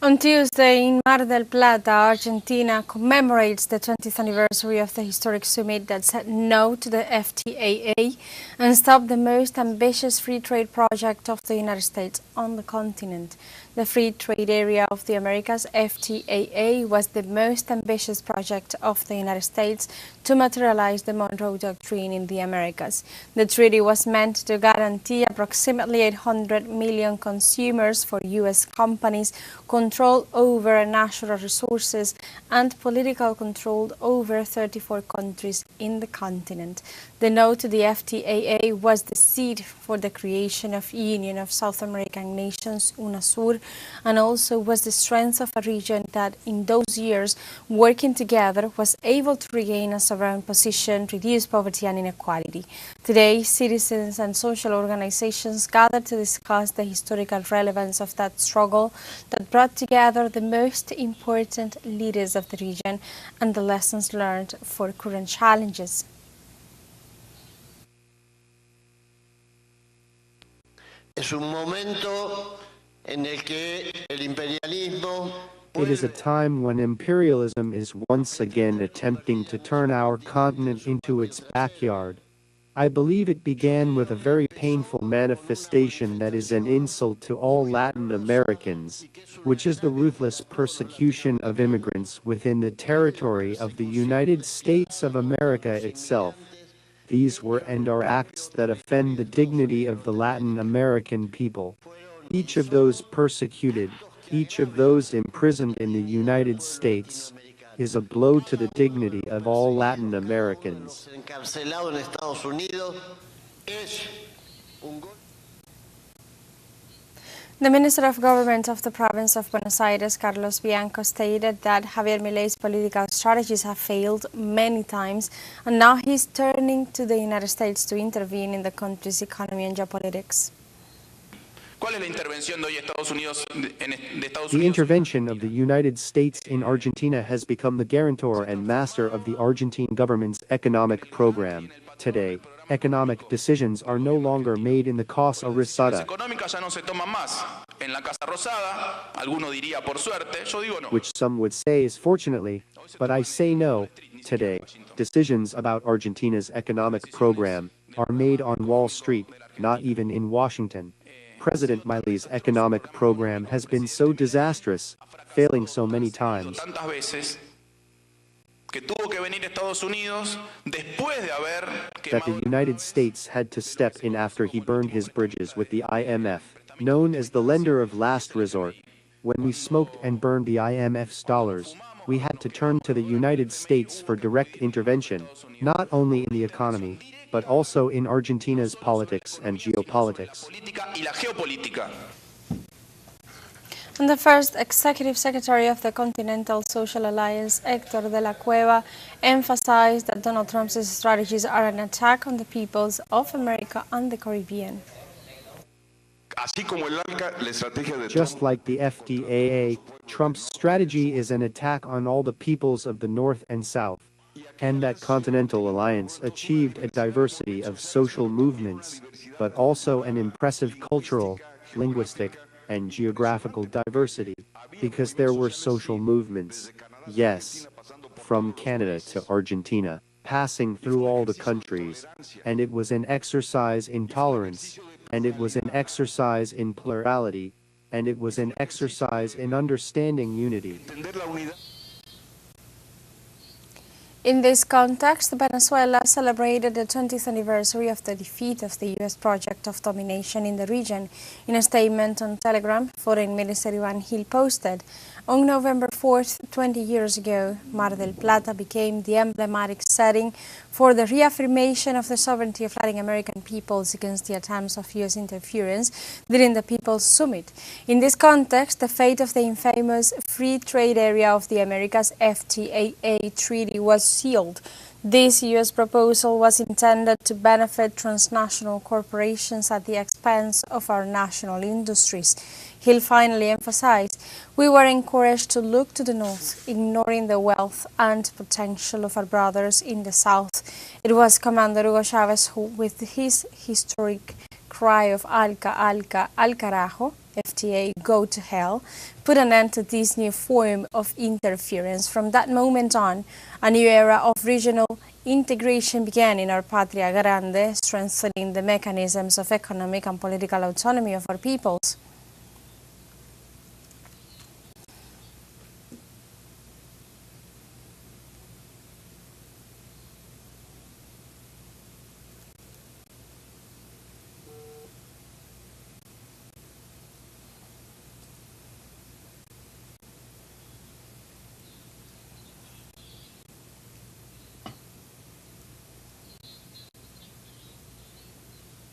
On Tuesday, in Mar del Plata, Argentina commemorates the 20th anniversary of the historic summit that said no to the FTAA and stopped the most ambitious free trade project of the United States on the continent. The Free Trade Area of the Americas, FTAA, was the most ambitious project of the United States to materialize the Monroe Doctrine in the Americas. The treaty was meant to guarantee approximately 800 million consumers for U.S. companies control over natural resources and political control over 34 countries in the continent. The no to the FTAA was the seed for the creation of Union of South American Nations, UNASUR, and also was the strength of a region that in those years, working together, was able to regain a sovereign position, reduce poverty and inequality. Today, citizens and social organizations gather to discuss the historical relevance of that struggle that brought together the most important leaders of the region and the lessons learned for current challenges. Es un momento en el que el imperialismo. It is a time when imperialism is once again attempting to turn our continent into its backyard. I believe it began with a very painful manifestation that is an insult to all Latin Americans, which is the ruthless persecution of immigrants within the territory of the United States of America itself. These were and are acts that offend the dignity of the Latin American people. Each of those persecuted, each of those imprisoned in the United States, is a blow to the dignity of all Latin Americans. The Minister of Government of the province of Buenos Aires, Carlos Bianco, stated that Javier Milei's political strategies have failed many times, and now he's turning to the United States to intervene in the country's economy and geopolitics. The intervention of the United States in Argentina has become the guarantor and master of the Argentine government's economic program. Today, economic decisions are no longer made in the Casa Rosada, which some would say is fortunately, but I say no. Today, decisions about Argentina's economic program are made on Wall Street, not even in Washington. President Milei's economic program has been so disastrous, failing so many times, that the United States had to step in after he burned his bridges with the IMF, known as the lender of last resort. When we smoked and burned the IMF's dollars, we had to turn to the United States for direct intervention, not only in the economy, but also in Argentina's politics and geopolitics. And the first Executive Secretary of the Continental Social Alliance, Héctor de la Cueva, emphasized that Donald Trump's strategies are an attack on the peoples of America and the Caribbean. Just like the FTAA, Trump's strategy is an attack on all the peoples of the North and South. And that Continental Alliance achieved a diversity of social movements, but also an impressive cultural, linguistic, and geographical diversity, because there were social movements, yes, from Canada to Argentina, passing through all the countries, and it was an exercise in tolerance, and it was an exercise in plurality, and it was an exercise in understanding unity. In this context, Venezuela celebrated the 20th anniversary of the defeat of the U.S. project of domination in the region. In a statement on Telegram, Foreign Minister Iván Gil posted, "On November 4th, 20 years ago, Mar del Plata became the emblematic setting for the reaffirmation of the sovereignty of Latin American peoples against the attempts of U.S. interference during the People's Summit. In this context, the fate of the infamous Free Trade Area of the Americas FTAA treaty was sealed. This U.S. proposal was intended to benefit transnational corporations at the expense of our national industries." He'll finally emphasized, "We were encouraged to look to the north, ignoring the wealth and potential of our brothers in the south." It was Commander Hugo Chavez who, with his historic cry of "Alca, Alca, al carajo," FTAA go to hell, put an end to this new form of interference. From that moment on, a new era of regional integration began in our Patria Grande, strengthening the mechanisms of economic and political autonomy of our peoples.